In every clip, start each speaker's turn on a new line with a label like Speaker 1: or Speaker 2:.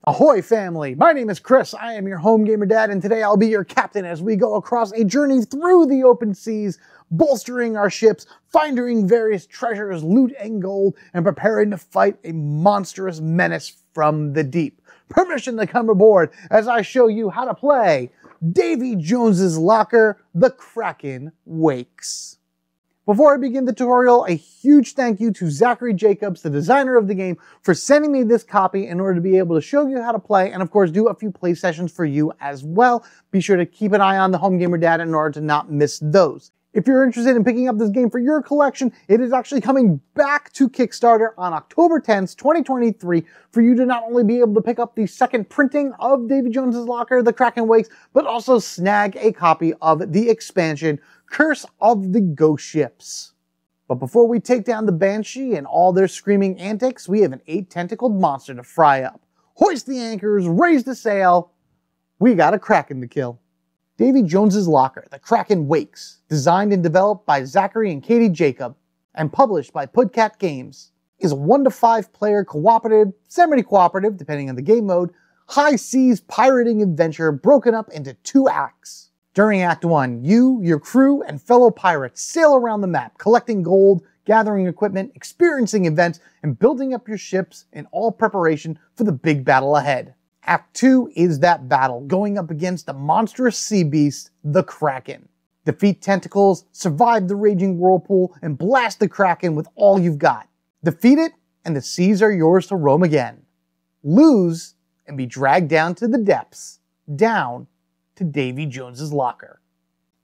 Speaker 1: Ahoy family, my name is Chris, I am your home gamer dad, and today I'll be your captain as we go across a journey through the open seas, bolstering our ships, finding various treasures, loot and gold, and preparing to fight a monstrous menace from the deep. Permission to come aboard as I show you how to play Davy Jones's Locker, The Kraken Wakes. Before I begin the tutorial, a huge thank you to Zachary Jacobs, the designer of the game, for sending me this copy in order to be able to show you how to play and of course do a few play sessions for you as well. Be sure to keep an eye on the Home Gamer Dad in order to not miss those. If you're interested in picking up this game for your collection, it is actually coming back to Kickstarter on October 10th, 2023 for you to not only be able to pick up the second printing of Davy Jones's Locker, The Kraken Wakes, but also snag a copy of the expansion, Curse of the Ghost Ships. But before we take down the Banshee and all their screaming antics, we have an 8-tentacled monster to fry up. Hoist the anchors, raise the sail, we got a Kraken to kill. Davy Jones's Locker, The Kraken Wakes, designed and developed by Zachary and Katie Jacob, and published by Pudcat Games, is a 1 to 5 player cooperative, semi-cooperative, depending on the game mode, high seas pirating adventure broken up into 2 acts. During Act 1, you, your crew, and fellow pirates sail around the map, collecting gold, gathering equipment, experiencing events, and building up your ships in all preparation for the big battle ahead. Act 2 is that battle, going up against the monstrous sea beast, the Kraken. Defeat Tentacles, survive the raging Whirlpool, and blast the Kraken with all you've got. Defeat it, and the seas are yours to roam again. Lose, and be dragged down to the depths, down to Davy Jones's Locker.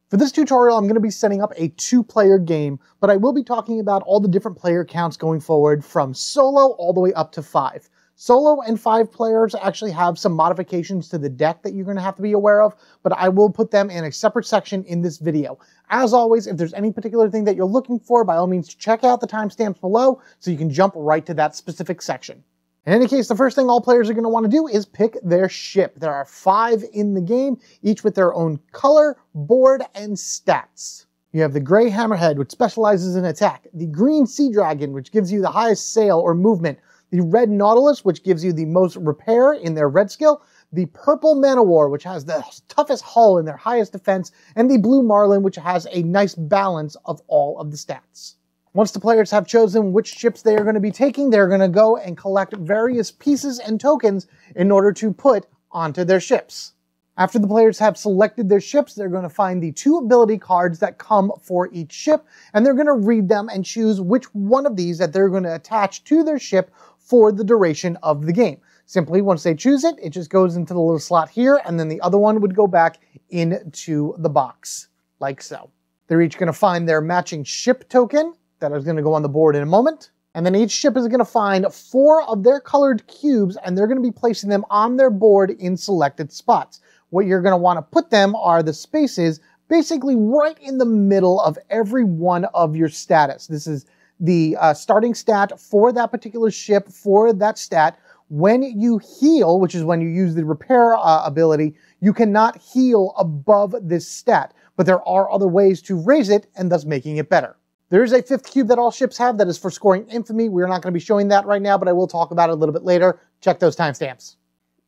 Speaker 1: For this tutorial, I'm going to be setting up a 2-player game, but I will be talking about all the different player counts going forward from solo all the way up to 5. Solo and 5 players actually have some modifications to the deck that you're going to have to be aware of, but I will put them in a separate section in this video. As always, if there's any particular thing that you're looking for, by all means check out the timestamps below so you can jump right to that specific section. In any case, the first thing all players are going to want to do is pick their ship. There are 5 in the game, each with their own color, board, and stats. You have the Gray Hammerhead, which specializes in attack, the Green Sea Dragon, which gives you the highest sail or movement, the Red Nautilus, which gives you the most repair in their red skill, the Purple Man-O-War, which has the toughest hull in their highest defense, and the Blue Marlin, which has a nice balance of all of the stats. Once the players have chosen which ships they are going to be taking, they're going to go and collect various pieces and tokens in order to put onto their ships. After the players have selected their ships, they're going to find the 2 ability cards that come for each ship, and they're going to read them and choose which one of these that they're going to attach to their ship for the duration of the game. Simply, once they choose it, it just goes into the little slot here, and then the other one would go back into the box, like so. They're each going to find their matching ship token that is going to go on the board in a moment. And then each ship is going to find 4 of their colored cubes, and they're going to be placing them on their board in selected spots. What you're going to want to put them are the spaces basically right in the middle of every one of your status. This is the starting stat for that particular ship for that stat. When you heal, which is when you use the repair ability, you cannot heal above this stat, but there are other ways to raise it and thus making it better. There is a 5th cube that all ships have that is for scoring infamy. We're not going to be showing that right now, but I will talk about it a little bit later. Check those timestamps.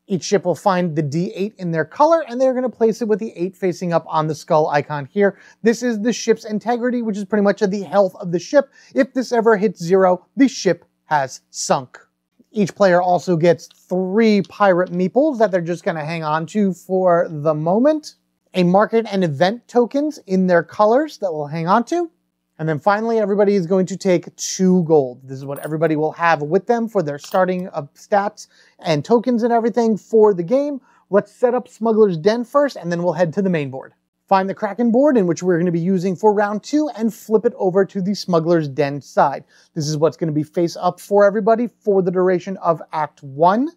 Speaker 1: Each ship will find the D8 in their color, and they're going to place it with the 8 facing up on the skull icon here. This is the ship's integrity, which is pretty much the health of the ship. If this ever hits 0, the ship has sunk. Each player also gets 3 pirate meeples that they're just going to hang on to for the moment. A market and event tokens in their colors that we'll hang on to. And then finally, everybody is going to take 2 gold. This is what everybody will have with them for their starting of stats and tokens and everything for the game. Let's set up Smuggler's Den first, and then we'll head to the main board. Find the Kraken board, in which we're going to be using for round 2, and flip it over to the Smuggler's Den side. This is what's going to be face up for everybody for the duration of Act 1.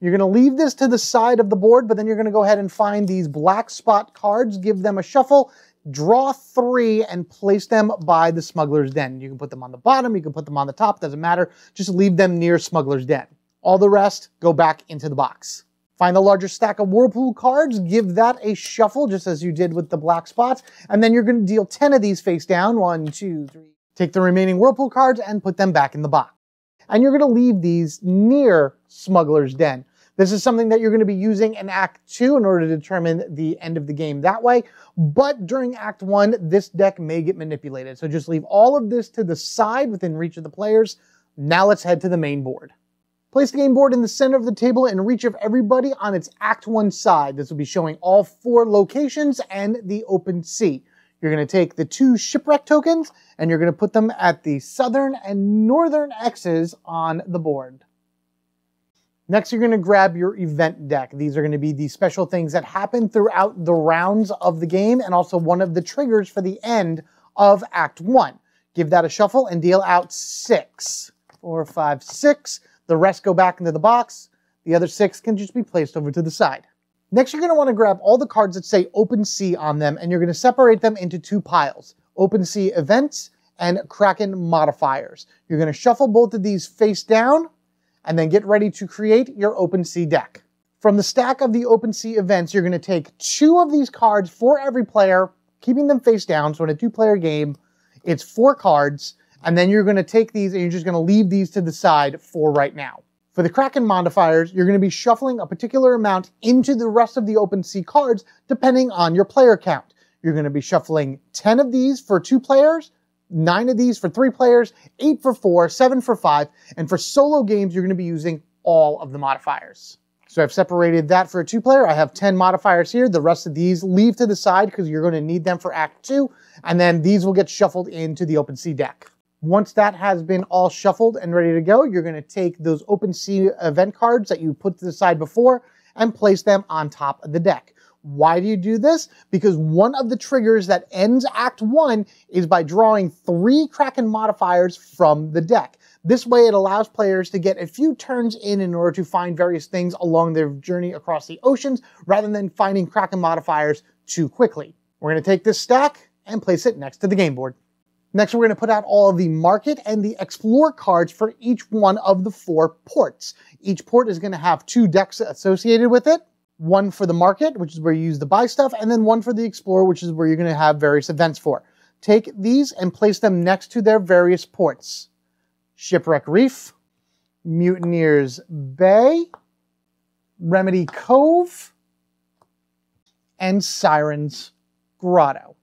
Speaker 1: You're going to leave this to the side of the board, but then you're going to go ahead and find these black spot cards, give them a shuffle, draw 3 and place them by the Smuggler's Den. You can put them on the bottom, you can put them on the top, doesn't matter. Just leave them near Smuggler's Den. All the rest go back into the box. Find the larger stack of Whirlpool cards, give that a shuffle just as you did with the black spots, and then you're going to deal 10 of these face down. 1, 2, 3. Take the remaining Whirlpool cards and put them back in the box. And you're going to leave these near Smuggler's Den. This is something that you're going to be using in Act 2 in order to determine the end of the game that way. But during Act 1, this deck may get manipulated. So just leave all of this to the side within reach of the players. Now let's head to the main board. Place the game board in the center of the table in reach of everybody on its Act 1 side. This will be showing all 4 locations and the open sea. You're going to take the 2 Shipwreck tokens and you're going to put them at the southern and northern X's on the board. Next, you're going to grab your event deck. These are going to be the special things that happen throughout the rounds of the game and also one of the triggers for the end of Act 1. Give that a shuffle and deal out 6. 4, 5, 6. The rest go back into the box. The other 6 can just be placed over to the side. Next, you're going to want to grab all the cards that say Open Sea on them, and you're going to separate them into 2 piles. Open Sea Events and Kraken Modifiers. You're going to shuffle both of these face down, and then get ready to create your Open Sea deck. From the stack of the Open Sea Events, you're going to take 2 of these cards for every player, keeping them face down, so in a 2-player game, it's 4 cards, and then you're going to take these and you're just going to leave these to the side for right now. For the Kraken Modifiers, you're going to be shuffling a particular amount into the rest of the Open Sea cards, depending on your player count. You're going to be shuffling 10 of these for 2 players, 9 of these for 3 players, 8 for 4, 7 for 5, and for solo games, you're going to be using all of the modifiers. So I've separated that for a 2-player. I have 10 modifiers here. The rest of these leave to the side because you're going to need them for Act 2, and then these will get shuffled into the Open Sea deck. Once that has been all shuffled and ready to go, you're going to take those Open Sea event cards that you put to the side before and place them on top of the deck. Why do you do this? Because one of the triggers that ends Act 1 is by drawing 3 Kraken modifiers from the deck. This way it allows players to get a few turns in order to find various things along their journey across the oceans, rather than finding Kraken modifiers too quickly. We're going to take this stack and place it next to the game board. Next, we're going to put out all of the Market and the Explore cards for each one of the 4 ports. Each port is going to have 2 decks associated with it. One for the Market, which is where you use to buy stuff, and then one for the Explore, which is where you're going to have various events for. Take these and place them next to their various ports. Shipwreck Reef, Mutineers Bay, Remedy Cove, and Sirens Grotto.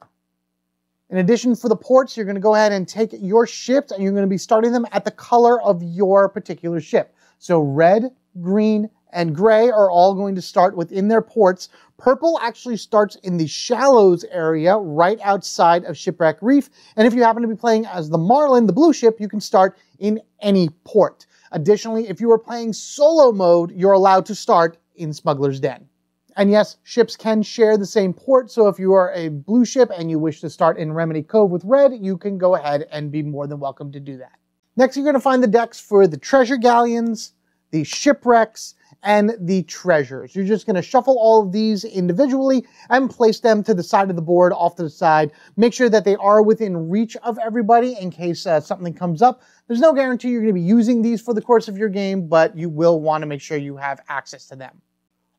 Speaker 1: In addition, for the ports, you're going to go ahead and take your ships and you're going to be starting them at the color of your particular ship. So red, green, and gray are all going to start within their ports. Purple actually starts in the Shallows area right outside of Shipwreck Reef. And if you happen to be playing as the Marlin, the blue ship, you can start in any port. Additionally, if you are playing solo mode, you're allowed to start in Smuggler's Den. And yes, ships can share the same port, so if you are a blue ship and you wish to start in Remedy Cove with red, you can go ahead and be more than welcome to do that. Next, you're going to find the decks for the Treasure Galleons, the Shipwrecks, and the Treasures. You're just going to shuffle all of these individually and place them to the side of the board, off to the side. Make sure that they are within reach of everybody in case something comes up. There's no guarantee you're going to be using these for the course of your game, but you will want to make sure you have access to them.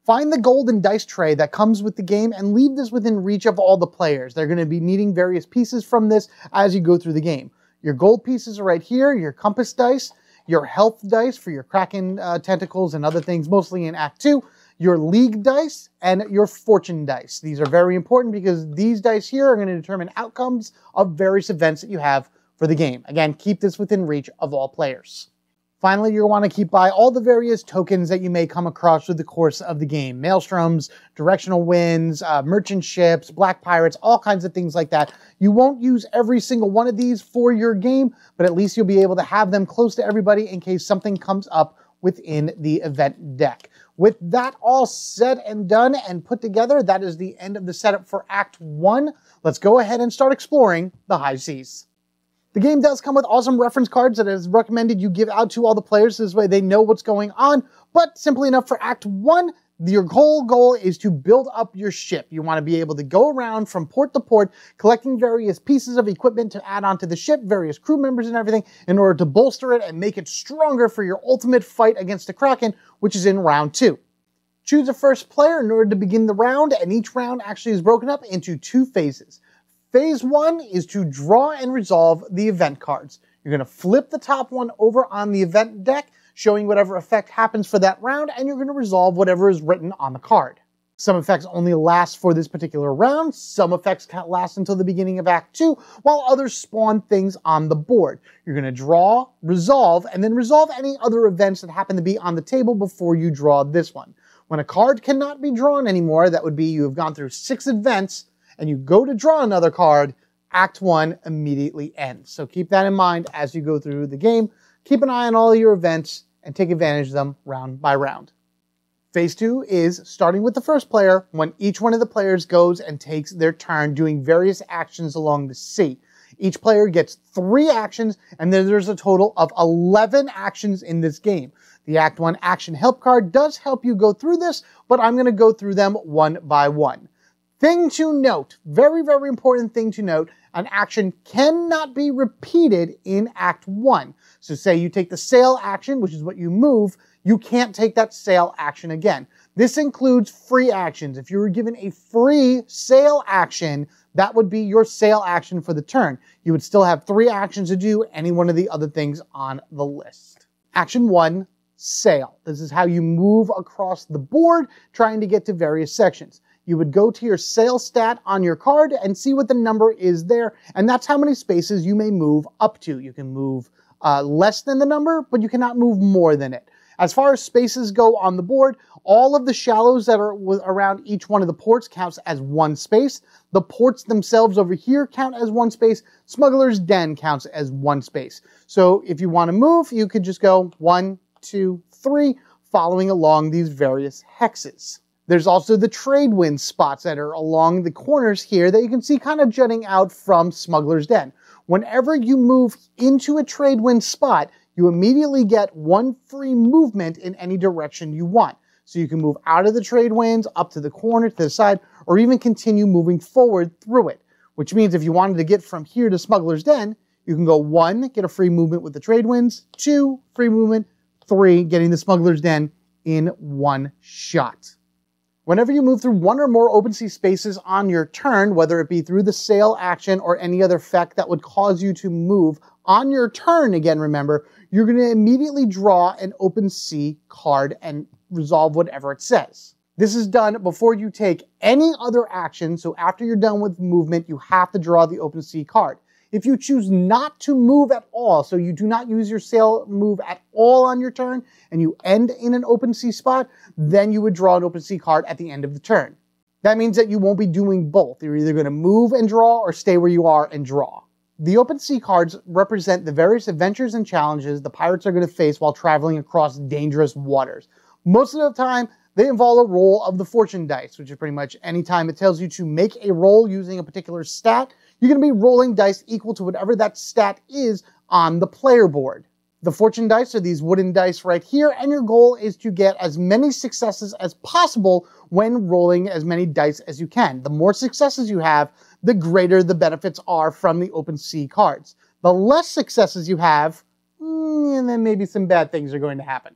Speaker 1: Find the golden dice tray that comes with the game and leave this within reach of all the players. They're going to be needing various pieces from this as you go through the game. Your gold pieces are right here, your compass dice, your health dice for your Kraken tentacles and other things, mostly in Act 2, your league dice, and your fortune dice. These are very important because these dice here are going to determine outcomes of various events that you have for the game. Again, keep this within reach of all players. Finally, you'll want to keep by all the various tokens that you may come across through the course of the game. Maelstroms, directional winds, merchant ships, black pirates, all kinds of things like that. You won't use every single one of these for your game, but at least you'll be able to have them close to everybody in case something comes up within the event deck. With that all said and done and put together, that is the end of the setup for Act 1. Let's go ahead and start exploring the high seas. The game does come with awesome reference cards that is recommended you give out to all the players, this way they know what's going on, but simply enough for Act 1, your whole goal is to build up your ship. You want to be able to go around from port to port, collecting various pieces of equipment to add onto the ship, various crew members and everything, in order to bolster it and make it stronger for your ultimate fight against the Kraken, which is in round 2. Choose a first player in order to begin the round, and each round actually is broken up into 2 phases. Phase 1 is to draw and resolve the event cards. You're going to flip the top one over on the event deck, showing whatever effect happens for that round, and you're going to resolve whatever is written on the card. Some effects only last for this particular round, some effects can last until the beginning of Act 2, while others spawn things on the board. You're going to draw, resolve, and then resolve any other events that happen to be on the table before you draw this one. When a card cannot be drawn anymore, that would be you have gone through 6 events, and you go to draw another card, Act 1 immediately ends. So keep that in mind as you go through the game. Keep an eye on all of your events and take advantage of them round by round. Phase 2 is starting with the first player when each one of the players goes and takes their turn doing various actions along the sea. Each player gets 3 actions, and then there's a total of 11 actions in this game. The Act 1 action help card does help you go through this, but I'm going to go through them one by one. Thing to note, very, very important thing to note, an action cannot be repeated in Act 1. So say you take the sail action, which is what you move, you can't take that sail action again. This includes free actions. If you were given a free sail action, that would be your sail action for the turn. You would still have 3 actions to do any one of the other things on the list. Action 1, sail. This is how you move across the board, trying to get to various sections. You would go to your sail stat on your card and see what the number is there, and that's how many spaces you may move up to. You can move less than the number, but you cannot move more than it. As far as spaces go on the board, all of the shallows that are around each one of the ports counts as 1 space. The ports themselves over here count as 1 space. Smuggler's Den counts as 1 space. So if you want to move, you could just go 1, 2, 3, following along these various hexes. There's also the trade wind spots that are along the corners here that you can see kind of jutting out from Smuggler's Den. Whenever you move into a trade wind spot, you immediately get 1 free movement in any direction you want. So you can move out of the trade winds, up to the corner, to the side, or even continue moving forward through it. Which means if you wanted to get from here to Smuggler's Den, you can go 1, get a free movement with the trade winds, 2, free movement, 3, getting the Smuggler's Den in 1 shot. Whenever you move through 1 or more open sea spaces on your turn, whether it be through the sail action or any other effect that would cause you to move on your turn, again, remember, you're going to immediately draw an open sea card and resolve whatever it says. This is done before you take any other action, so after you're done with movement, you have to draw the open sea card. If you choose not to move at all, so you do not use your sail move at all on your turn, and you end in an open sea spot, then you would draw an open sea card at the end of the turn. That means that you won't be doing both. You're either going to move and draw, or stay where you are and draw. The open sea cards represent the various adventures and challenges the pirates are going to face while traveling across dangerous waters. Most of the time, they involve a roll of the fortune dice, which is pretty much any time it tells you to make a roll using a particular stat, you're going to be rolling dice equal to whatever that stat is on the player board. The fortune dice are these wooden dice right here, and your goal is to get as many successes as possible when rolling as many dice as you can. The more successes you have, the greater the benefits are from the open sea cards. The less successes you have, and then maybe some bad things are going to happen.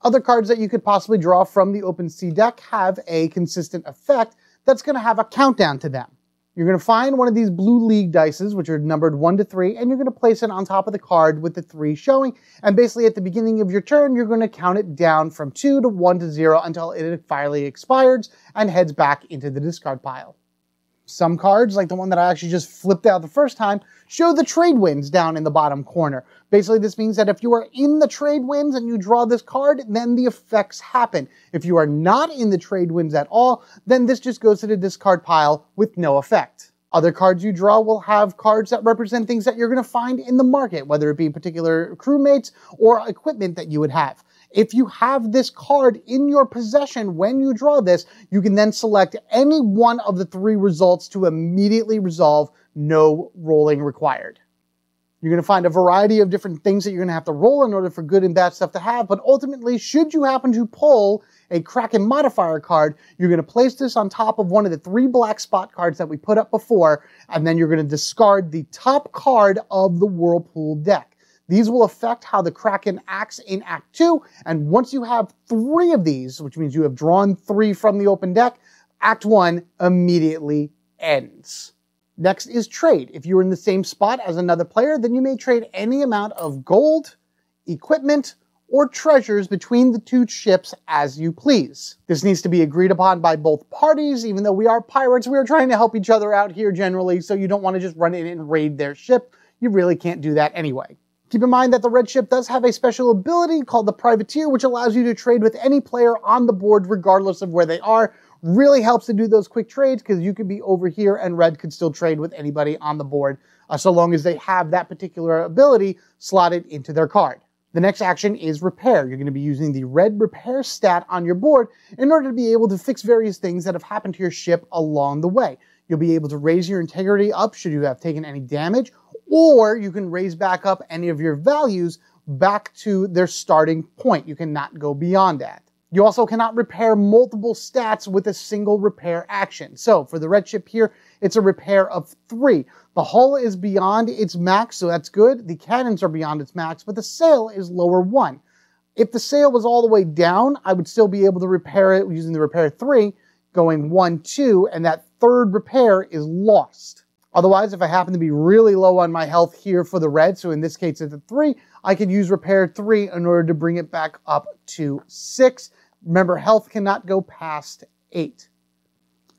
Speaker 1: Other cards that you could possibly draw from the open sea deck have a consistent effect that's going to have a countdown to them. You're going to find one of these blue league dices, which are numbered 1 to 3, and you're going to place it on top of the card with the 3 showing. And basically at the beginning of your turn, you're going to count it down from 2 to 1 to 0 until it finally expires and heads back into the discard pile. Some cards, like the one that I actually just flipped out the first time, show the trade winds down in the bottom corner. Basically, this means that if you are in the trade winds and you draw this card, then the effects happen. If you are not in the trade winds at all, then this just goes to the discard pile with no effect. Other cards you draw will have cards that represent things that you're going to find in the market, whether it be particular crewmates or equipment that you would have. If you have this card in your possession when you draw this, you can then select any one of the 3 results to immediately resolve, no rolling required. You're going to find a variety of different things that you're going to have to roll in order for good and bad stuff to have, but ultimately, should you happen to pull a Kraken modifier card, you're going to place this on top of one of the 3 black spot cards that we put up before, and then you're going to discard the top card of the Whirlpool deck. These will affect how the Kraken acts in Act 2, and once you have 3 of these, which means you have drawn 3 from the open deck, Act 1 immediately ends. Next is trade. If you're in the same spot as another player, then you may trade any amount of gold, equipment, or treasures between the two ships as you please. This needs to be agreed upon by both parties. Even though we are pirates, we are trying to help each other out here generally, so you don't want to just run in and raid their ship. You really can't do that anyway. Keep in mind that the red ship does have a special ability called the Privateer, which allows you to trade with any player on the board regardless of where they are. Really helps to do those quick trades because you could be over here and red could still trade with anybody on the board so long as they have that particular ability slotted into their card. The next action is repair. You're going to be using the red repair stat on your board in order to be able to fix various things that have happened to your ship along the way. You'll be able to raise your integrity up should you have taken any damage, or you can raise back up any of your values back to their starting point. You cannot go beyond that. You also cannot repair multiple stats with a single repair action. So for the red ship here, it's a repair of 3. The hull is beyond its max, so that's good. The cannons are beyond its max, but the sail is lower 1. If the sail was all the way down, I would still be able to repair it using the repair 3, going 1, 2, and that third repair is lost. Otherwise, if I happen to be really low on my health here for the red, so in this case it's a 3, I could use repair 3 in order to bring it back up to 6. Remember, health cannot go past 8.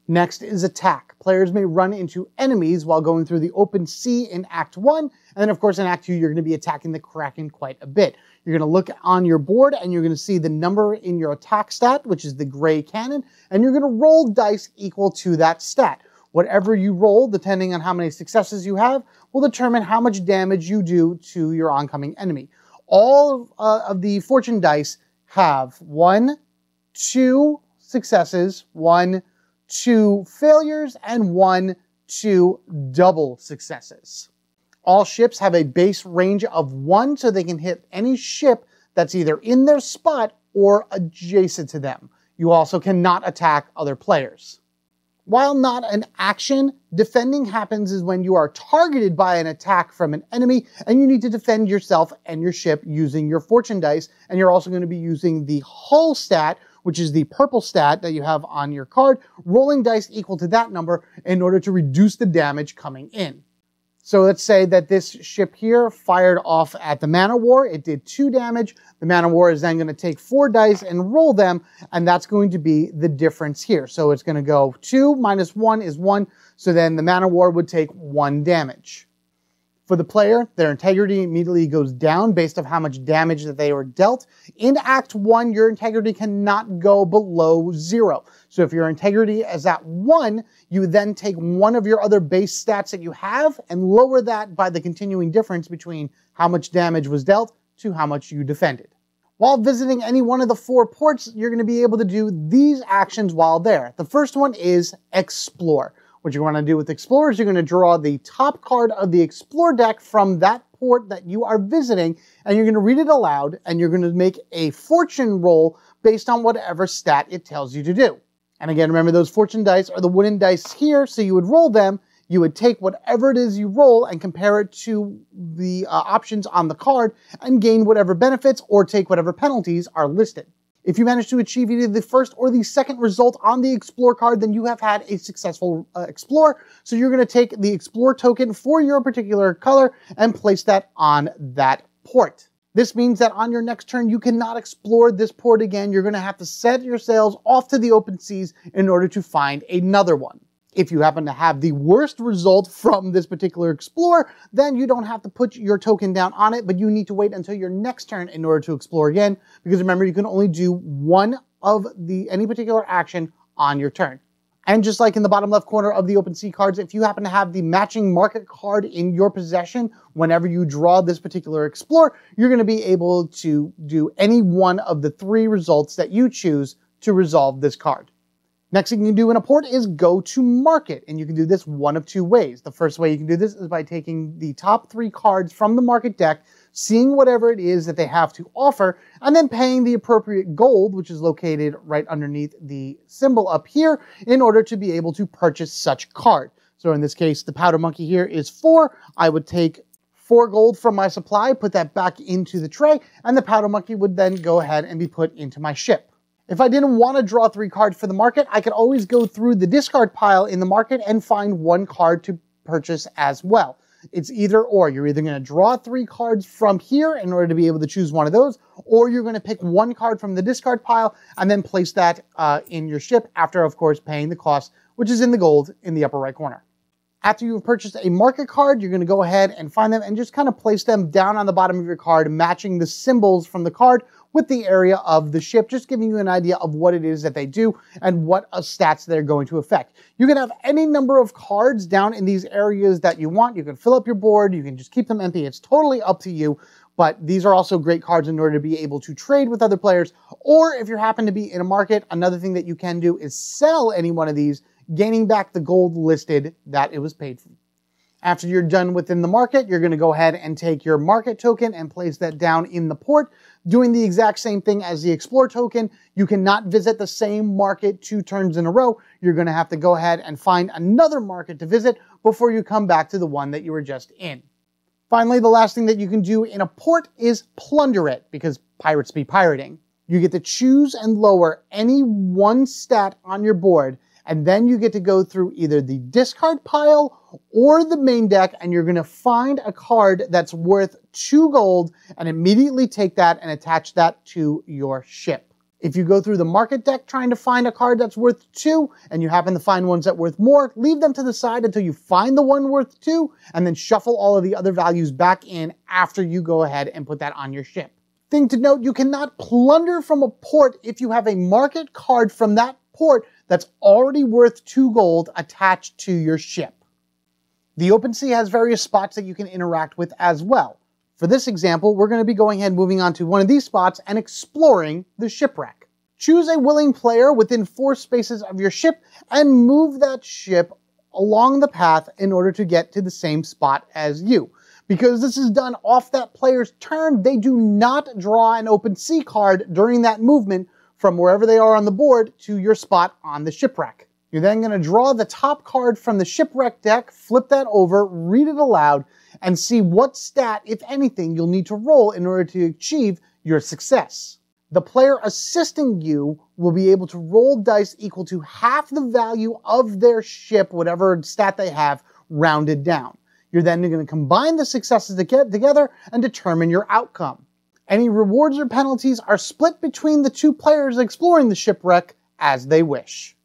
Speaker 1: Next is attack. Players may run into enemies while going through the open sea in Act 1, and then of course in Act 2 you're going to be attacking the Kraken quite a bit. You're going to look on your board and you're going to see the number in your attack stat, which is the gray cannon, and you're going to roll dice equal to that stat. Whatever you roll, depending on how many successes you have, will determine how much damage you do to your oncoming enemy. All of the fortune dice have 1, 2 successes, 1, 2 failures, and 1, 2 double successes. All ships have a base range of 1, so they can hit any ship that's either in their spot or adjacent to them. You also cannot attack other players. While not an action, defending happens is when you are targeted by an attack from an enemy and you need to defend yourself and your ship using your fortune dice, and you're also going to be using the hull stat, which is the purple stat that you have on your card, rolling dice equal to that number in order to reduce the damage coming in. So let's say that this ship here fired off at the Man o' War. It did 2 damage. The Man o' War is then going to take 4 dice and roll them, and that's going to be the difference here. So it's going to go 2 minus 1 is 1, so then the Man o' War would take 1 damage. For the player, their integrity immediately goes down based on how much damage that they were dealt. In Act 1, your integrity cannot go below 0. So if your integrity is at 1, you then take one of your other base stats that you have and lower that by the continuing difference between how much damage was dealt to how much you defended. While visiting any one of the 4 ports, you're going to be able to do these actions while there. The first one is Explore. What you want to do with Explore is you're going to draw the top card of the Explore deck from that port that you are visiting, and you're going to read it aloud, and you're going to make a fortune roll based on whatever stat it tells you to do. And again, remember those fortune dice are the wooden dice here, so you would roll them, you would take whatever it is you roll and compare it to the options on the card and gain whatever benefits or take whatever penalties are listed. If you manage to achieve either the first or the second result on the Explore card, then you have had a successful Explore. So you're going to take the Explore token for your particular color and place that on that port. This means that on your next turn, you cannot explore this port again. You're going to have to set your sails off to the open seas in order to find another one. If you happen to have the worst result from this particular Explore, then you don't have to put your token down on it, but you need to wait until your next turn in order to explore again, because remember, you can only do one of any particular action on your turn. And just like in the bottom left corner of the open sea cards, if you happen to have the matching market card in your possession, whenever you draw this particular Explore, you're going to be able to do any one of the 3 results that you choose to resolve this card. Next thing you can do in a port is go to market, and you can do this one of 2 ways. The first way you can do this is by taking the top 3 cards from the market deck, seeing whatever it is that they have to offer, and then paying the appropriate gold, which is located right underneath the symbol up here, in order to be able to purchase such card. So in this case, the powder monkey here is 4. I would take 4 gold from my supply, put that back into the tray, and the powder monkey would then go ahead and be put into my ship. If I didn't want to draw 3 cards for the market, I could always go through the discard pile in the market and find 1 card to purchase as well. It's either or. You're either going to draw 3 cards from here in order to be able to choose one of those, or you're going to pick 1 card from the discard pile and then place that in your ship after, of course, paying the cost, which is in the gold in the upper right corner. After you've purchased a market card, you're going to go ahead and find them and just kind of place them down on the bottom of your card, matching the symbols from the card with the area of the ship, just giving you an idea of what it is that they do and what stats they're going to affect. You can have any number of cards down in these areas that you want. You can fill up your board. You can just keep them empty. It's totally up to you. But these are also great cards in order to be able to trade with other players. Or if you happen to be in a market, another thing that you can do is sell any one of these, gaining back the gold listed that it was paid for. After you're done within the market, you're going to go ahead and take your market token and place that down in the port, doing the exact same thing as the explore token. You cannot visit the same market 2 turns in a row. You're going to have to go ahead and find another market to visit before you come back to the one that you were just in. Finally, the last thing that you can do in a port is plunder it, because pirates be pirating. You get to choose and lower any 1 stat on your board, and then you get to go through either the discard pile or the main deck, and you're going to find a card that's worth 2 gold and immediately take that and attach that to your ship. If you go through the market deck trying to find a card that's worth 2 and you happen to find ones that are worth more, leave them to the side until you find the one worth 2 and then shuffle all of the other values back in after you go ahead and put that on your ship. Thing to note, you cannot plunder from a port if you have a market card from that port that's already worth 2 gold attached to your ship. The open sea has various spots that you can interact with as well. For this example, we're going to be going ahead and moving on to one of these spots and exploring the shipwreck. Choose a willing player within 4 spaces of your ship and move that ship along the path in order to get to the same spot as you. Because this is done off that player's turn, they do not draw an open sea card during that movement from wherever they are on the board to your spot on the shipwreck. You're then going to draw the top card from the shipwreck deck, flip that over, read it aloud, and see what stat, if anything, you'll need to roll in order to achieve your success. The player assisting you will be able to roll dice equal to half the value of their ship, whatever stat they have, rounded down. You're then going to combine the successes together and determine your outcome. Any rewards or penalties are split between the 2 players exploring the shipwreck as they wish.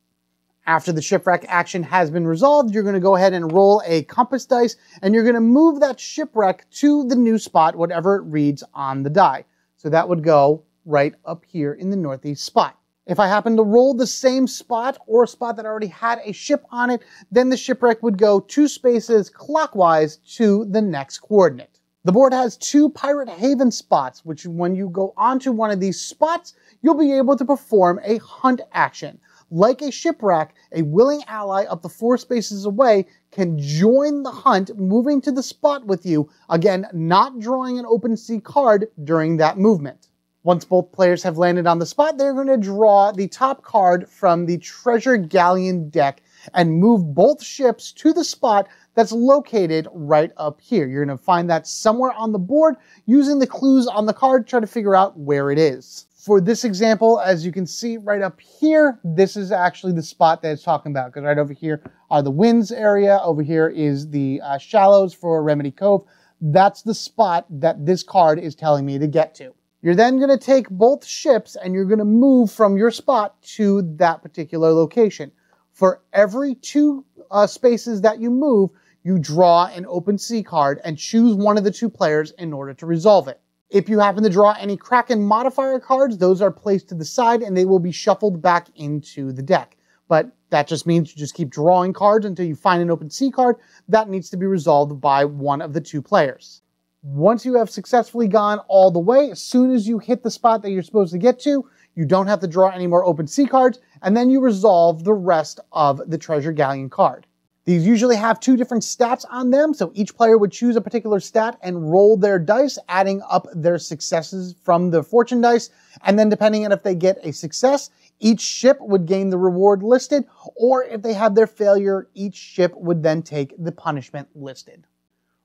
Speaker 1: After the shipwreck action has been resolved, you're going to go ahead and roll a compass dice, and you're going to move that shipwreck to the new spot, whatever it reads on the die. So that would go right up here in the northeast spot. If I happen to roll the same spot or a spot that already had a ship on it, then the shipwreck would go 2 spaces clockwise to the next coordinate. The board has 2 pirate haven spots, which when you go onto one of these spots, you'll be able to perform a hunt action. Like a shipwreck, a willing ally up to 4 spaces away can join the hunt, moving to the spot with you, again, not drawing an open sea card during that movement. Once both players have landed on the spot, they're going to draw the top card from the treasure galleon deck and move both ships to the spot that's located right up here. You're going to find that somewhere on the board using the clues on the card to try to figure out where it is. For this example, as you can see right up here, this is actually the spot that it's talking about, because right over here are the winds area. Over here is the shallows for Remedy Cove. That's the spot that this card is telling me to get to. You're then going to take both ships and you're going to move from your spot to that particular location. For every 2 spaces that you move, you draw an open sea card and choose one of the 2 players in order to resolve it. If you happen to draw any Kraken modifier cards, those are placed to the side and they will be shuffled back into the deck. But that just means you just keep drawing cards until you find an open sea card that needs to be resolved by one of the 2 players. Once you have successfully gone all the way, as soon as you hit the spot that you're supposed to get to, you don't have to draw any more open sea cards, and then you resolve the rest of the treasure galleon card. These usually have 2 different stats on them, so each player would choose a particular stat and roll their dice, adding up their successes from the fortune dice, and then depending on if they get a success, each ship would gain the reward listed, or if they have their failure, each ship would then take the punishment listed.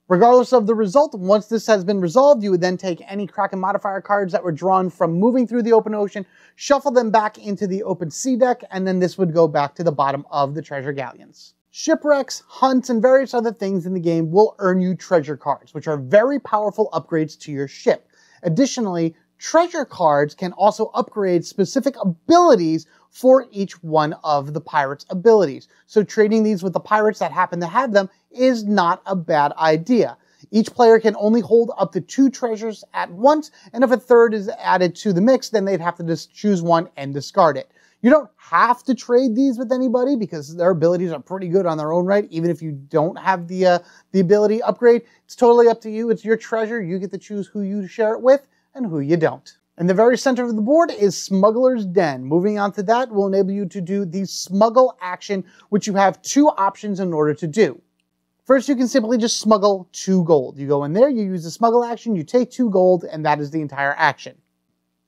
Speaker 1: Regardless of the result, once this has been resolved, you would then take any Kraken modifier cards that were drawn from moving through the open ocean, shuffle them back into the open sea deck, and then this would go back to the bottom of the treasure galleons. Shipwrecks, hunts, and various other things in the game will earn you treasure cards, which are very powerful upgrades to your ship. Additionally, treasure cards can also upgrade specific abilities for each one of the pirates' abilities. So trading these with the pirates that happen to have them is not a bad idea. Each player can only hold up to 2 treasures at once, and if a third is added to the mix, then they'd have to just choose one and discard it. You don't have to trade these with anybody because their abilities are pretty good on their own right, even if you don't have the ability upgrade. It's totally up to you. It's your treasure. You get to choose who you share it with and who you don't. In the very center of the board is Smuggler's Den. Moving on to that will enable you to do the Smuggle action, which you have 2 options in order to do. First, you can simply just smuggle 2 gold. You go in there, you use the Smuggle action, you take 2 gold, and that is the entire action.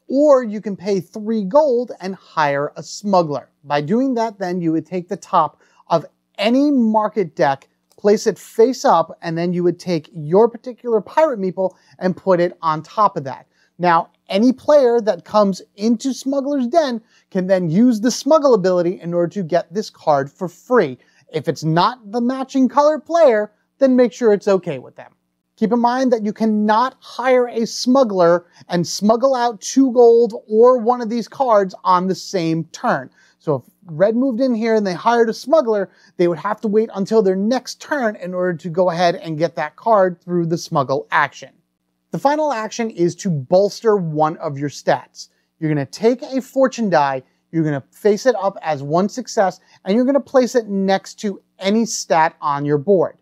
Speaker 1: Or you can pay 3 gold and hire a smuggler. By doing that, then you would take the top of any market deck, place it face up, and then you would take your particular pirate meeple and put it on top of that. Now, any player that comes into Smuggler's Den can then use the Smuggle ability in order to get this card for free. If it's not the matching color player, then make sure it's okay with them. Keep in mind that you cannot hire a smuggler and smuggle out 2 gold or one of these cards on the same turn. So if Red moved in here and they hired a smuggler, they would have to wait until their next turn in order to go ahead and get that card through the Smuggle action. The final action is to bolster one of your stats. You're going to take a fortune die, you're going to face it up as 1 success, and you're going to place it next to any stat on your board.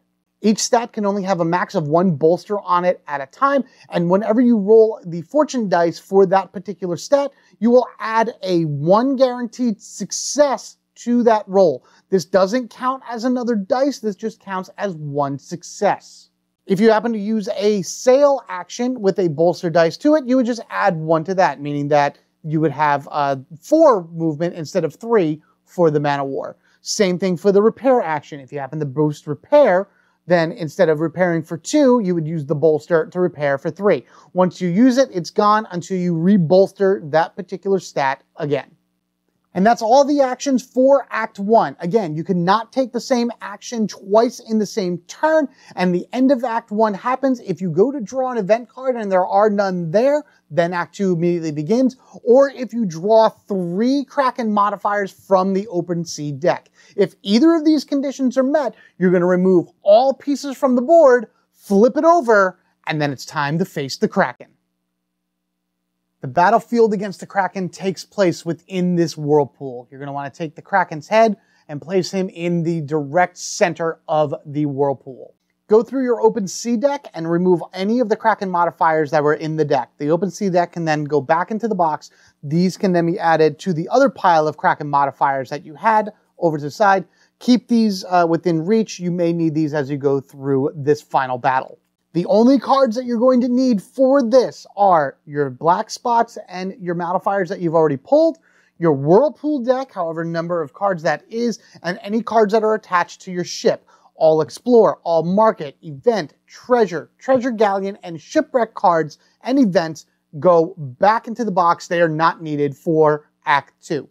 Speaker 1: Each stat can only have a max of 1 bolster on it at a time, and whenever you roll the fortune dice for that particular stat, you will add a 1 guaranteed success to that roll. This doesn't count as another dice, this just counts as 1 success. If you happen to use a sail action with a bolster dice to it, you would just add 1 to that, meaning that you would have 4 movement instead of 3 for the Man of War. Same thing for the repair action. If you happen to boost repair, then instead of repairing for 2, you would use the bolster to repair for 3. Once you use it, it's gone until you re-bolster that particular stat again. And that's all the actions for Act 1. Again, you cannot take the same action twice in the same turn, and the end of Act 1 happens if you go to draw an event card and there are none there, then Act 2 immediately begins, or if you draw 3 Kraken modifiers from the open sea deck. If either of these conditions are met, you're going to remove all pieces from the board, flip it over, and then it's time to face the Kraken. The battlefield against the Kraken takes place within this whirlpool. You're going to want to take the Kraken's head and place him in the direct center of the whirlpool. Go through your open sea deck and remove any of the Kraken modifiers that were in the deck. The open sea deck can then go back into the box. These can then be added to the other pile of Kraken modifiers that you had over to the side. Keep these within reach. You may need these as you go through this final battle. The only cards that you're going to need for this are your black spots and your modifiers that you've already pulled, your Whirlpool deck, however number of cards that is, and any cards that are attached to your ship. All Explore, all Market, Event, Treasure, Treasure Galleon, and Shipwreck cards and events go back into the box. They are not needed for Act 2.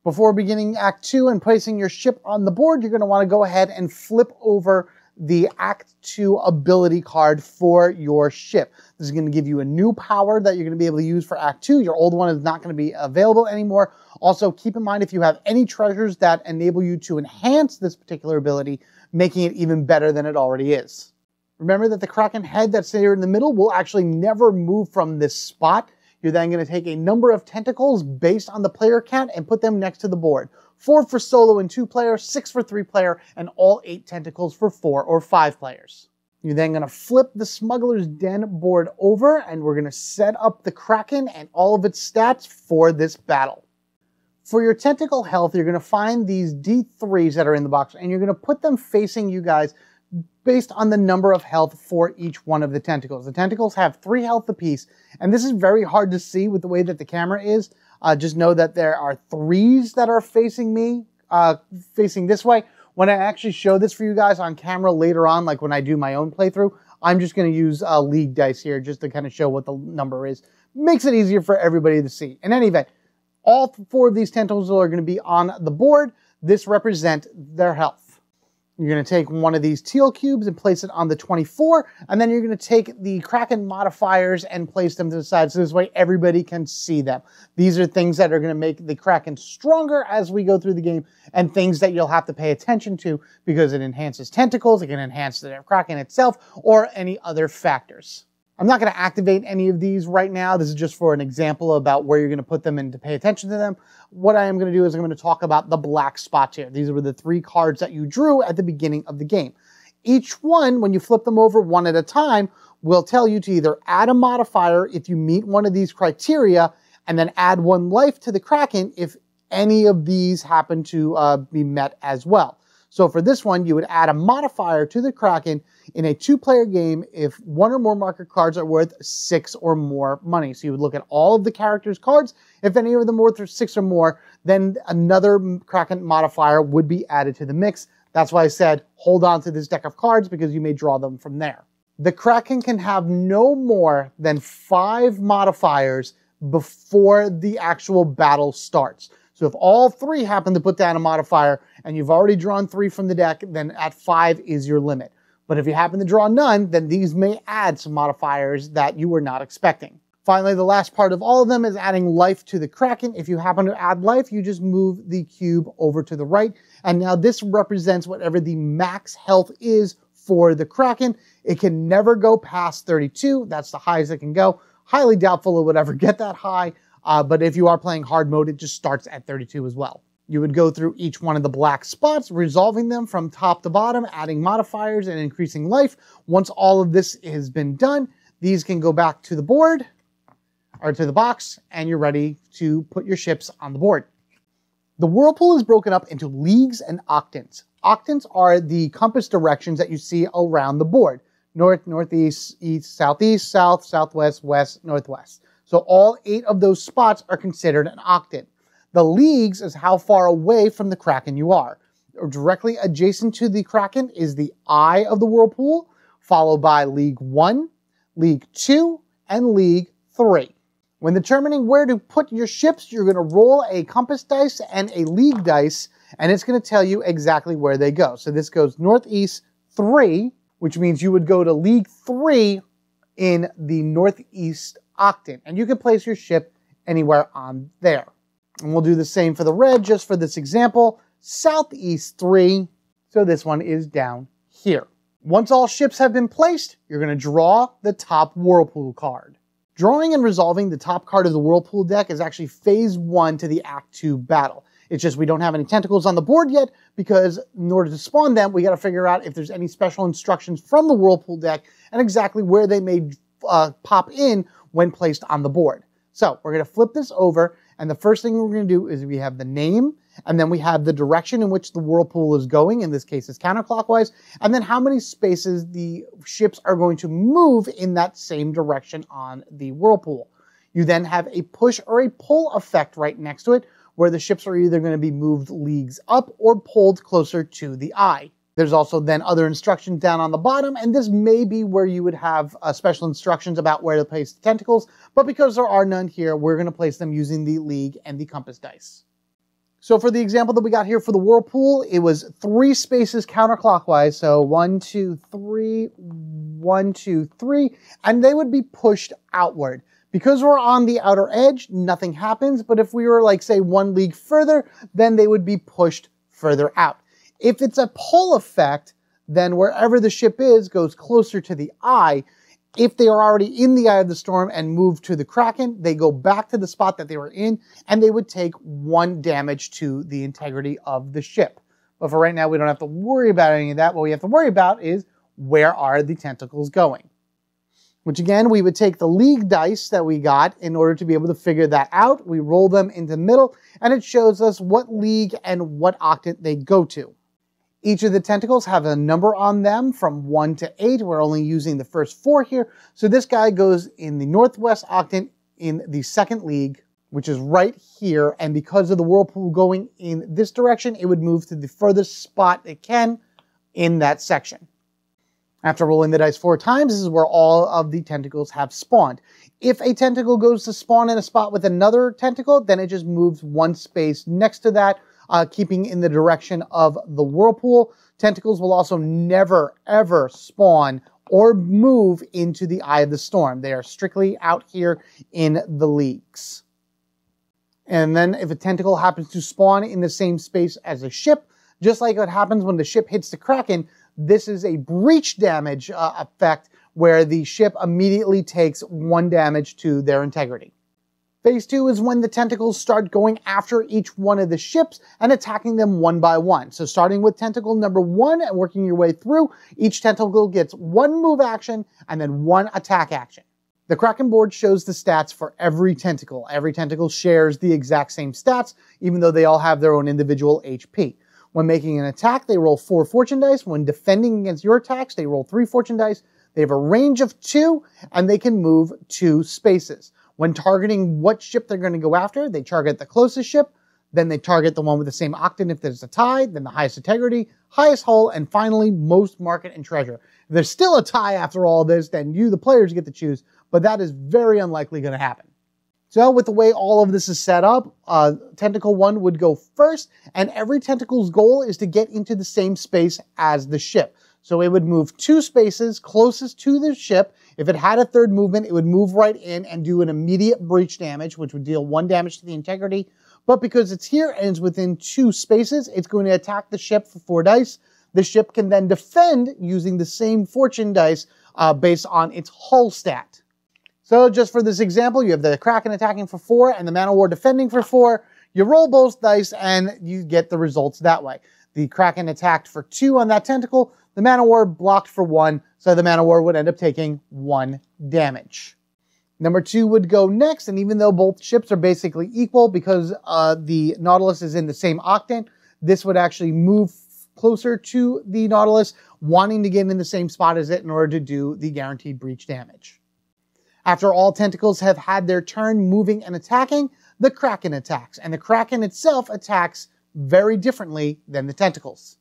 Speaker 1: Before beginning Act 2 and placing your ship on the board, you're going to want to go ahead and flip over the Act 2 ability card for your ship. This is going to give you a new power that you're going to be able to use for Act 2. Your old one is not going to be available anymore. Also, keep in mind if you have any treasures that enable you to enhance this particular ability, making it even better than it already is. Remember that the Kraken head that's here in the middle will actually never move from this spot. You're then going to take a number of tentacles based on the player count and put them next to the board. 4 for solo and 2 player, 6 for 3 player, and all 8 tentacles for 4 or 5 players. You're then going to flip the Smuggler's Den board over, and we're going to set up the Kraken and all of its stats for this battle. For your tentacle health, you're going to find these D3s that are in the box, and you're going to put them facing you guys based on the number of health for each one of the tentacles. The tentacles have 3 health apiece, and this is very hard to see with the way that the camera is. Just know that there are 3s that are facing me, facing this way. When I actually show this for you guys on camera later on, like when I do my own playthrough, I'm just going to use league dice here just to kind of show what the number is. Makes it easier for everybody to see. In any event, all 4 of these tentacles are going to be on the board. This represents their health. You're going to take one of these teal cubes and place it on the 24, and then you're going to take the Kraken modifiers and place them to the side, so this way everybody can see them. These are things that are going to make the Kraken stronger as we go through the game, and things that you'll have to pay attention to because it enhances tentacles, it can enhance the Kraken itself, or any other factors. I'm not going to activate any of these right now. This is just for an example about where you're going to put them and to pay attention to them. What I am going to do is I'm going to talk about the black spots here. These were the 3 cards that you drew at the beginning of the game. Each one, when you flip them over one at a time, will tell you to either add a modifier if you meet one of these criteria, and then add 1 life to the Kraken if any of these happen to be met as well. So for this one, you would add a modifier to the Kraken in a 2-player game if 1 or more marker cards are worth 6 or more money. So you would look at all of the characters' cards. If any of them are worth 6 or more, then another Kraken modifier would be added to the mix. That's why I said hold on to this deck of cards, because you may draw them from there. The Kraken can have no more than 5 modifiers before the actual battle starts. So if all 3 happen to put down a modifier and you've already drawn 3 from the deck, then at 5 is your limit. But if you happen to draw none, then these may add some modifiers that you were not expecting. Finally, the last part of all of them is adding life to the Kraken. If you happen to add life, you just move the cube over to the right. And now this represents whatever the max health is for the Kraken. It can never go past 32. That's the highest it can go. Highly doubtful it would ever get that high. But if you are playing hard mode, it just starts at 32 as well. You would go through each one of the black spots, resolving them from top to bottom, adding modifiers and increasing life. Once all of this has been done, these can go back to the board, or to the box, and you're ready to put your ships on the board. The Whirlpool is broken up into leagues and octants. Octants are the compass directions that you see around the board. North, northeast, east, southeast, south, southwest, west, northwest. So all 8 of those spots are considered an octant. The leagues is how far away from the Kraken you are. Directly adjacent to the Kraken is the eye of the Whirlpool, followed by League 1, League 2, and League 3. When determining where to put your ships, you're going to roll a compass dice and a league dice, and it's going to tell you exactly where they go. So this goes northeast 3, which means you would go to League 3 in the northeast octant, and you can place your ship anywhere on there. And we'll do the same for the red, just for this example. Southeast 3, so this one is down here. Once all ships have been placed, you're going to draw the top Whirlpool card. Drawing and resolving the top card of the Whirlpool deck is actually phase 1 to the Act 2 battle. It's just we don't have any tentacles on the board yet, because in order to spawn them, we got to figure out if there's any special instructions from the Whirlpool deck and exactly where they may pop in when placed on the board. So we're going to flip this over, and the first thing we're going to do is we have the name, and then we have the direction in which the Whirlpool is going. In this case, it's counterclockwise, and then how many spaces the ships are going to move in that same direction on the Whirlpool. You then have a push or a pull effect right next to it, where the ships are either going to be moved leagues up or pulled closer to the eye. There's also then other instructions down on the bottom, and this may be where you would have special instructions about where to place the tentacles, but because there are none here, we're going to place them using the league and the compass dice. So for the example that we got here for the Whirlpool, it was 3 spaces counterclockwise, so 1, 2, 3, 1, 2, 3, and they would be pushed outward. Because we're on the outer edge, nothing happens, but if we were like, say, 1 league further, then they would be pushed further out. If it's a pull effect, then wherever the ship is goes closer to the eye. If they are already in the eye of the storm and move to the Kraken, they go back to the spot that they were in, and they would take 1 damage to the integrity of the ship. But for right now, we don't have to worry about any of that. What we have to worry about is where are the tentacles going? Which again, we would take the league dice that we got in order to be able to figure that out. We roll them into the middle, and it shows us what league and what octant they go to. Each of the tentacles have a number on them from 1 to 8. We're only using the first 4 here. So this guy goes in the northwest octant in the 2nd league, which is right here. And because of the Whirlpool going in this direction, it would move to the furthest spot it can in that section. After rolling the dice 4 times, this is where all of the tentacles have spawned. If a tentacle goes to spawn in a spot with another tentacle, then it just moves 1 space next to that keeping in the direction of the Whirlpool. Tentacles will also never, ever spawn or move into the Eye of the Storm. They are strictly out here in the leagues. And then if a tentacle happens to spawn in the same space as a ship, just like what happens when the ship hits the Kraken, this is a breach damage effect where the ship immediately takes 1 damage to their integrity. Phase 2 is when the tentacles start going after each one of the ships and attacking them one by one. So starting with tentacle number 1 and working your way through, each tentacle gets 1 move action and then 1 attack action. The Kraken board shows the stats for every tentacle. Every tentacle shares the exact same stats, even though they all have their own individual HP. When making an attack, they roll 4 fortune dice. When defending against your attacks, they roll 3 fortune dice. They have a range of 2, and they can move 2 spaces. When targeting what ship they're going to go after, they target the closest ship, then they target the one with the same octant if there's a tie, then the highest integrity, highest hull, and finally, most market and treasure. If there's still a tie after all this, then you, the players, get to choose, but that is very unlikely going to happen. So with the way all of this is set up, Tentacle 1 would go first, and every tentacle's goal is to get into the same space as the ship. So it would move 2 spaces closest to the ship. If it had a third movement, it would move right in and do an immediate breach damage, which would deal 1 damage to the integrity. But because it's here and it's within 2 spaces, it's going to attack the ship for 4 dice. The ship can then defend using the same fortune dice based on its hull stat. So just for this example, you have the Kraken attacking for 4 and the Man of War defending for 4. You roll both dice and you get the results that way. The Kraken attacked for 2 on that tentacle. The Man of War blocked for 1, so the Man of War would end up taking 1 damage. Number 2 would go next, and even though both ships are basically equal because the Nautilus is in the same octant, this would actually move closer to the Nautilus, wanting to get in the same spot as it in order to do the guaranteed breach damage. After all tentacles have had their turn moving and attacking, the Kraken attacks, and the Kraken itself attacks very differently than the tentacles.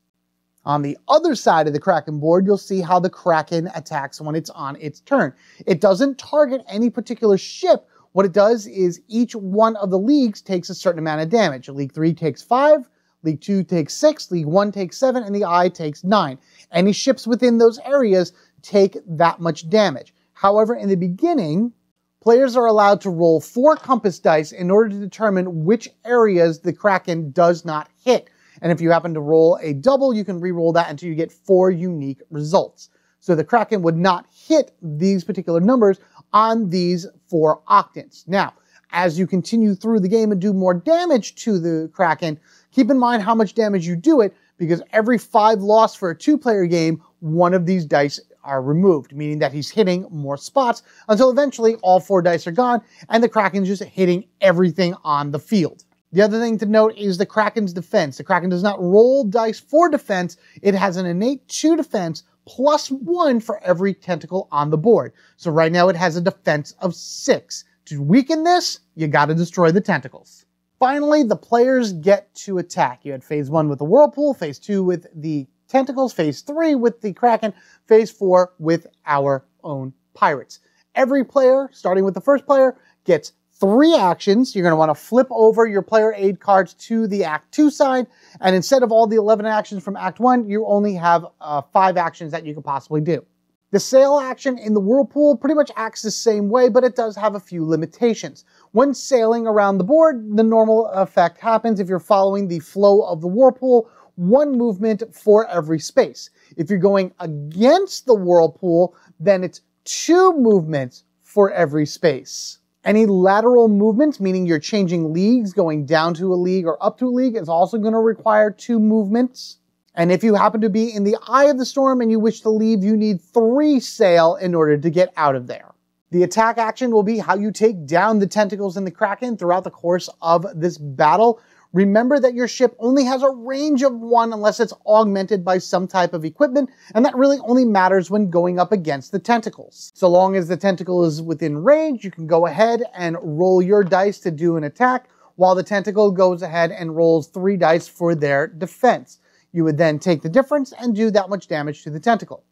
Speaker 1: On the other side of the Kraken board, you'll see how the Kraken attacks when it's on its turn. It doesn't target any particular ship. What it does is each one of the leagues takes a certain amount of damage. League 3 takes 5, League 2 takes 6, League 1 takes 7, and the Eye takes 9. Any ships within those areas take that much damage. However, in the beginning, players are allowed to roll 4 compass dice in order to determine which areas the Kraken does not hit. And if you happen to roll a double, you can re-roll that until you get 4 unique results. So the Kraken would not hit these particular numbers on these 4 octants. Now, as you continue through the game and do more damage to the Kraken, keep in mind how much damage you do it, because every 5 loss for a 2-player game, 1 of these dice are removed, meaning that he's hitting more spots until eventually all 4 dice are gone and the Kraken's just hitting everything on the field. The other thing to note is the Kraken's defense. The Kraken does not roll dice for defense. It has an innate 2 defense plus 1 for every tentacle on the board. So right now it has a defense of 6. To weaken this, you gotta destroy the tentacles. Finally, the players get to attack. You had phase 1 with the Whirlpool, phase 2 with the Tentacles, phase 3 with the Kraken, phase 4 with our own pirates. Every player, starting with the first player, gets 3 actions. You're going to want to flip over your player aid cards to the Act 2 side, and instead of all the 11 actions from Act 1, you only have 5 actions that you could possibly do. The sail action in the Whirlpool pretty much acts the same way, but it does have a few limitations. When sailing around the board, the normal effect happens if you're following the flow of the Whirlpool, 1 movement for every space. If you're going against the Whirlpool, then it's 2 movements for every space. Any lateral movements, meaning you're changing leagues, going down to a league or up to a league, is also going to require 2 movements. And if you happen to be in the eye of the storm and you wish to leave, you need 3 sail in order to get out of there. The attack action will be how you take down the tentacles in the Kraken throughout the course of this battle. Remember that your ship only has a range of 1 unless it's augmented by some type of equipment, and that really only matters when going up against the tentacles. So long as the tentacle is within range, you can go ahead and roll your dice to do an attack, while the tentacle goes ahead and rolls 3 dice for their defense. You would then take the difference and do that much damage to the tentacle.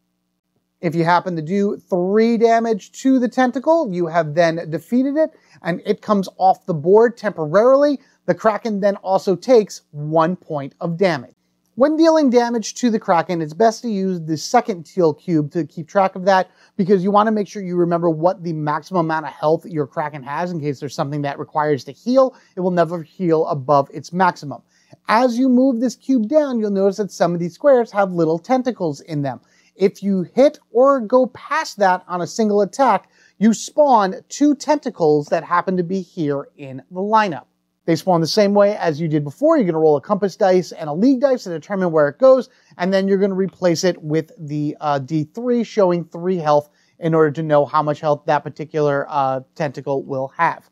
Speaker 1: If you happen to do 3 damage to the tentacle, you have then defeated it, and it comes off the board temporarily. the Kraken then also takes 1 point of damage. When dealing damage to the Kraken, it's best to use the second teal cube to keep track of that, because you want to make sure you remember what the maximum amount of health your Kraken has in case there's something that requires to heal. It will never heal above its maximum. As you move this cube down, you'll notice that some of these squares have little tentacles in them. If you hit or go past that on a single attack, you spawn 2 tentacles that happen to be here in the lineup. They spawn the same way as you did before. You're going to roll a compass dice and a league dice to determine where it goes, and then you're going to replace it with the D3 showing 3 health in order to know how much health that particular tentacle will have.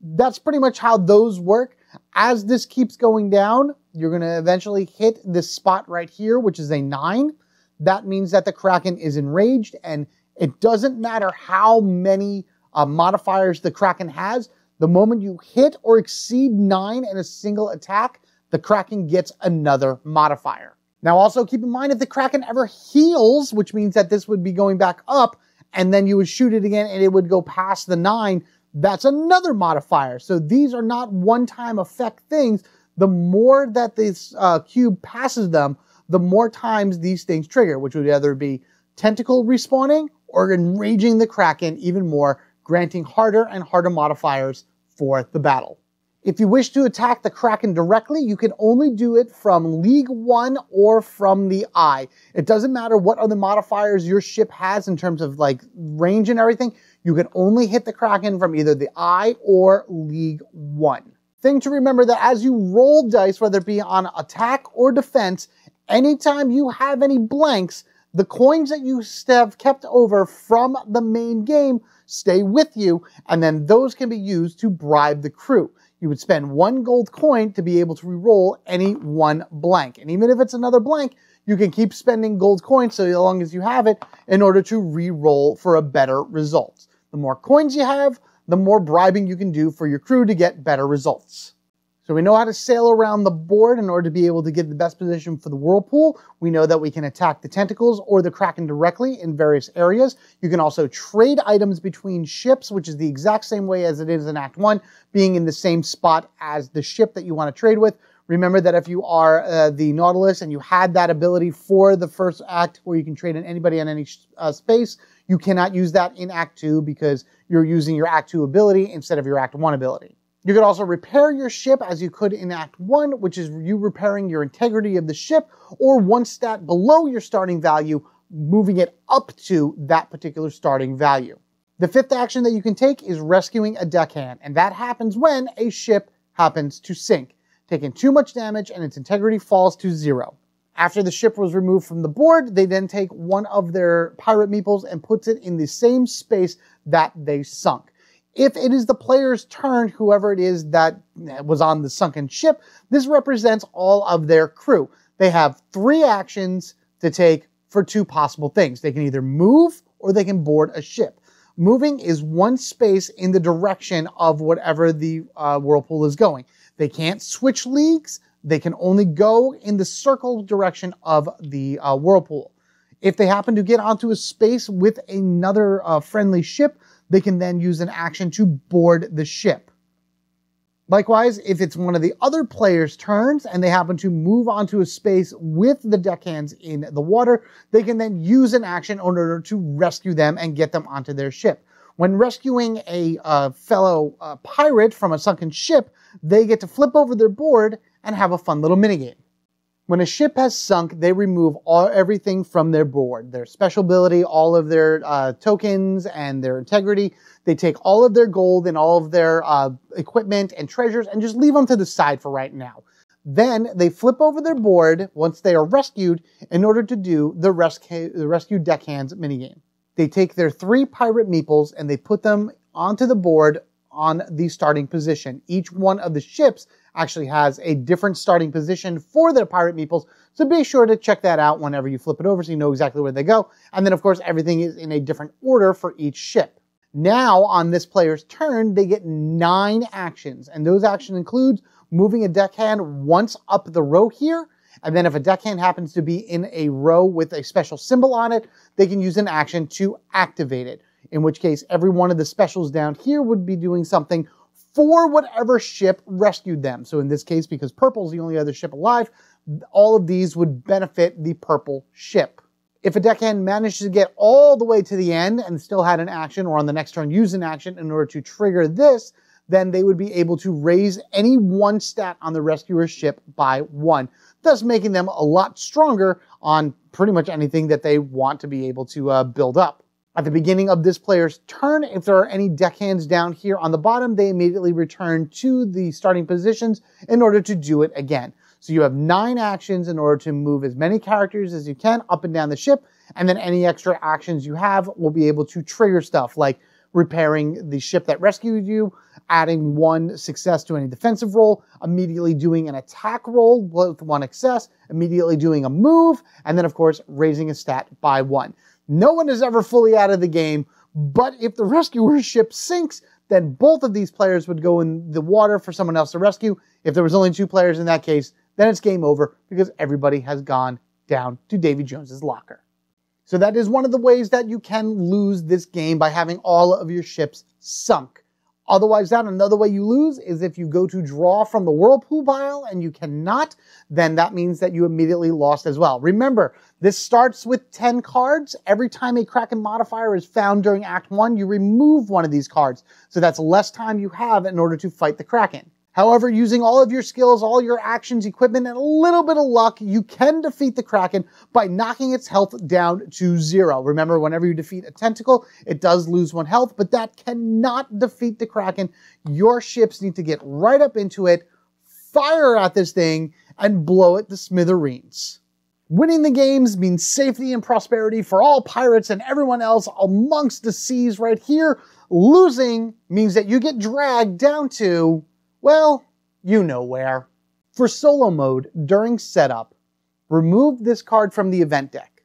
Speaker 1: That's pretty much how those work. As this keeps going down, you're going to eventually hit this spot right here, which is a 9. That means that the Kraken is enraged, and it doesn't matter how many modifiers the Kraken has. The moment you hit or exceed 9 in a single attack, the Kraken gets another modifier. Now also keep in mind, if the Kraken ever heals, which means that this would be going back up, and then you would shoot it again and it would go past the 9, that's another modifier. So these are not one-time effect things. The more that this cube passes them, the more times these things trigger, which would either be tentacle respawning or enraging the Kraken even more, granting harder and harder modifiers for the battle. If you wish to attack the Kraken directly, you can only do it from League 1 or from the eye. It doesn't matter what other modifiers your ship has in terms of like range and everything. You can only hit the Kraken from either the eye or League 1. Thing to remember that as you roll dice, whether it be on attack or defense, anytime you have any blanks, the coins that you have kept over from the main game stay with you, and then those can be used to bribe the crew. You would spend 1 gold coin to be able to re-roll any 1 blank. And even if it's another blank, you can keep spending gold coins so long as you have it in order to re-roll for a better result. The more coins you have, the more bribing you can do for your crew to get better results. So we know how to sail around the board in order to be able to get the best position for the Whirlpool. We know that we can attack the Tentacles or the Kraken directly in various areas. You can also trade items between ships, which is the exact same way as it is in Act 1, being in the same spot as the ship that you want to trade with. Remember that if you are the Nautilus and you had that ability for the first act where you can trade in anybody on any space, you cannot use that in Act 2 because you're using your Act 2 ability instead of your Act 1 ability. You could also repair your ship as you could in Act 1, which is you repairing your integrity of the ship, or 1 stat below your starting value, moving it up to that particular starting value. The 5th action that you can take is rescuing a Deckhand, and that happens when a ship happens to sink, taking too much damage and its integrity falls to 0. After the ship was removed from the board, they then take one of their pirate meeples and puts it in the same space that they sunk. If it is the player's turn, whoever it is that was on the sunken ship, this represents all of their crew. They have 3 actions to take for 2 possible things. They can either move or they can board a ship. Moving is 1 space in the direction of whatever the Whirlpool is going. They can't switch leagues. They can only go in the circle direction of the Whirlpool. If they happen to get onto a space with another friendly ship, they can then use an action to board the ship. Likewise, if it's one of the other players' turns and they happen to move onto a space with the deckhands in the water, they can then use an action in order to rescue them and get them onto their ship. When rescuing a fellow pirate from a sunken ship, they get to flip over their board and have a fun little minigame. When a ship has sunk, they remove everything from their board. Their special ability, all of their tokens and their integrity. They take all of their gold and all of their equipment and treasures and just leave them to the side for right now. Then they flip over their board once they are rescued in order to do the rescue deckhands minigame. They take their 3 pirate meeples and they put them onto the board on the starting position. Each one of the ships actually has a different starting position for their pirate meeples, so be sure to check that out whenever you flip it over so you know exactly where they go. And then of course everything is in a different order for each ship. Now on this player's turn, they get 9 actions, and those actions include moving a deckhand once up the row here, and then if a deckhand happens to be in a row with a special symbol on it, they can use an action to activate it. In which case, every one of the specials down here would be doing something for whatever ship rescued them. So in this case, because purple's the only other ship alive, all of these would benefit the purple ship. If a deckhand managed to get all the way to the end and still had an action, or on the next turn use an action in order to trigger this, then they would be able to raise any one stat on the rescuer's ship by 1, thus making them a lot stronger on pretty much anything that they want to be able to build up. At the beginning of this player's turn, if there are any deckhands down here on the bottom, they immediately return to the starting positions in order to do it again. So you have 9 actions in order to move as many characters as you can up and down the ship, and then any extra actions you have will be able to trigger stuff like repairing the ship that rescued you, adding 1 success to any defensive roll, immediately doing an attack roll with 1 success, immediately doing a move, and then of course raising a stat by 1. No one is ever fully out of the game, but if the rescuer's ship sinks, then both of these players would go in the water for someone else to rescue. If there was only 2 players in that case, then it's game over because everybody has gone down to Davy Jones's locker. So that is one of the ways that you can lose this game, by having all of your ships sunk. Otherwise, another way you lose is if you go to draw from the Whirlpool pile and you cannot, then that means that you immediately lost as well. Remember, this starts with 10 cards. Every time a Kraken modifier is found during Act 1, you remove one of these cards. So that's less time you have in order to fight the Kraken. However, using all of your skills, all your actions, equipment, and a little bit of luck, you can defeat the Kraken by knocking its health down to 0. Remember, whenever you defeat a Tentacle, it does lose 1 health, but that cannot defeat the Kraken. Your ships need to get right up into it, fire at this thing, and blow it to smithereens. Winning the games means safety and prosperity for all pirates and everyone else amongst the seas right here. Losing means that you get dragged down to, well, you know where. For solo mode, during setup, remove this card from the event deck,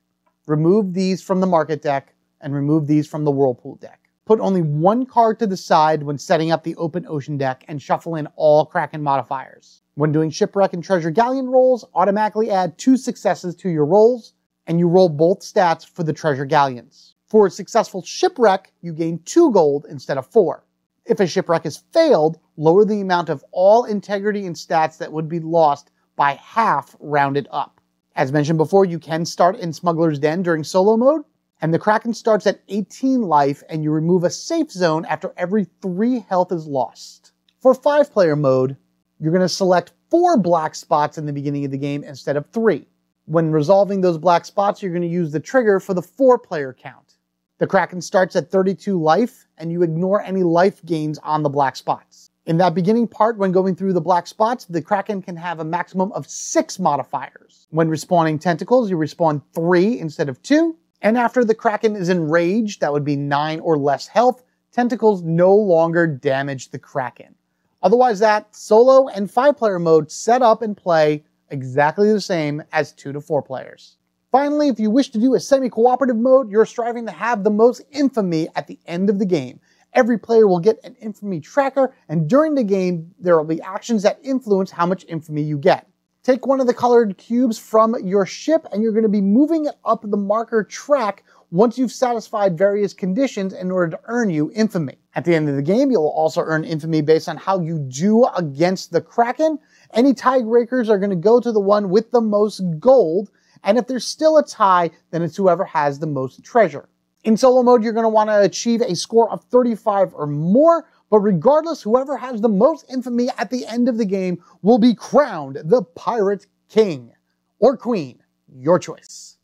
Speaker 1: remove these from the market deck, and remove these from the Whirlpool deck. Put only 1 card to the side when setting up the open ocean deck and shuffle in all Kraken modifiers. When doing Shipwreck and Treasure Galleon rolls, automatically add 2 successes to your rolls, and you roll both stats for the Treasure Galleons. For a successful Shipwreck, you gain 2 gold instead of 4. If a shipwreck is failed, lower the amount of all integrity and stats that would be lost by half, rounded up. As mentioned before, you can start in Smuggler's Den during solo mode, and the Kraken starts at 18 life, and you remove a safe zone after every 3 health is lost. For 5-player mode, you're going to select 4 black spots in the beginning of the game instead of 3. When resolving those black spots, you're going to use the trigger for the 4-player count. The Kraken starts at 32 life, and you ignore any life gains on the black spots. In that beginning part, when going through the black spots, the Kraken can have a maximum of 6 modifiers. When respawning Tentacles, you respawn 3 instead of 2. And after the Kraken is enraged, that would be 9 or less health, Tentacles no longer damage the Kraken. Otherwise solo and 5-player mode set up and play exactly the same as 2 to 4 players. Finally, if you wish to do a semi-cooperative mode, you're striving to have the most infamy at the end of the game. Every player will get an infamy tracker, and during the game, there will be actions that influence how much infamy you get. Take one of the colored cubes from your ship, and you're going to be moving it up the marker track once you've satisfied various conditions in order to earn you infamy. At the end of the game, you'll also earn infamy based on how you do against the Kraken. Any tiebreakers are going to go to the one with the most gold, and if there's still a tie, then it's whoever has the most treasure. In solo mode, you're going to want to achieve a score of 35 or more, but regardless, whoever has the most infamy at the end of the game will be crowned the Pirate King or Queen, your choice.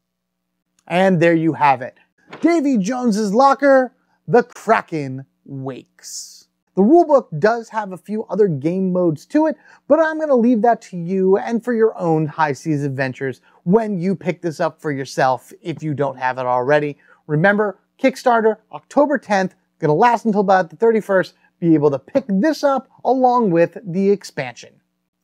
Speaker 1: And there you have it. Davy Jones's locker, the Kraken Wakes. The rulebook does have a few other game modes to it, but I'm going to leave that to you and for your own high seas adventures when you pick this up for yourself if you don't have it already. Remember, Kickstarter, October 10th, going to last until about the 31st. Be able to pick this up along with the expansion.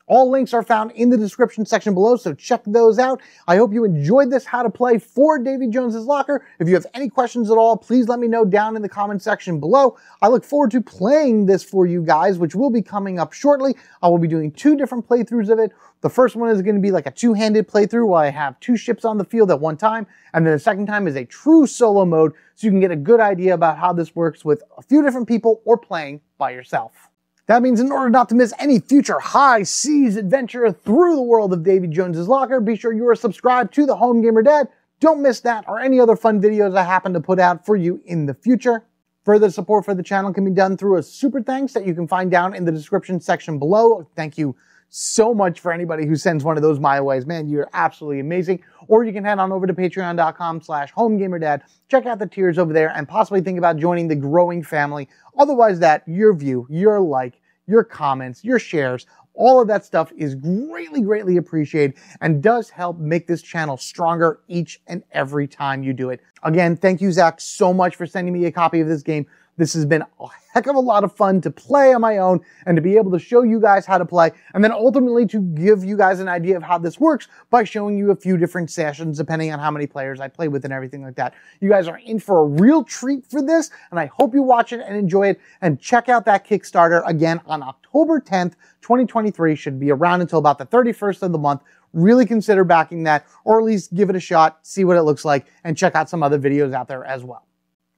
Speaker 1: All links are found in the description section below, so check those out. I hope you enjoyed this how to play for Davy Jones's Locker. If you have any questions at all, please let me know down in the comment section below. I look forward to playing this for you guys, which will be coming up shortly. I will be doing 2 different playthroughs of it. The first one is going to be like a 2-handed playthrough where I have 2 ships on the field at one time, and then the second time is a true solo mode, so you can get a good idea about how this works with a few different people or playing by yourself. That means in order not to miss any future high seas adventure through the world of Davy Jones's Locker, be sure you are subscribed to the Home Gamer Dad. Don't miss that or any other fun videos I happen to put out for you in the future. Further support for the channel can be done through a super thanks that you can find down in the description section below. Thank you so much for anybody who sends one of those my way. Man, you're absolutely amazing. Or you can head on over to patreon.com/homegamerdad, check out the tiers over there, and possibly think about joining the growing family. Otherwise, your view, your like, your comments, your shares, all of that stuff is greatly, greatly appreciated and does help make this channel stronger each and every time you do it. Again, thank you, Zach, so much for sending me a copy of this game. This has been a heck of a lot of fun to play on my own and to be able to show you guys how to play, and then ultimately to give you guys an idea of how this works by showing you a few different sessions depending on how many players I play with and everything like that. You guys are in for a real treat for this, and I hope you watch it and enjoy it, and check out that Kickstarter again on October 10th, 2023. Should be around until about the 31st of the month. Really consider backing that, or at least give it a shot, see what it looks like, and check out some other videos out there as well.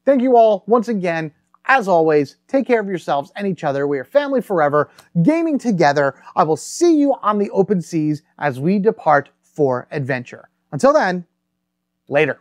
Speaker 1: Thank you all once again. As always, take care of yourselves and each other. We are family forever, gaming together. I will see you on the open seas as we depart for adventure. Until then, later.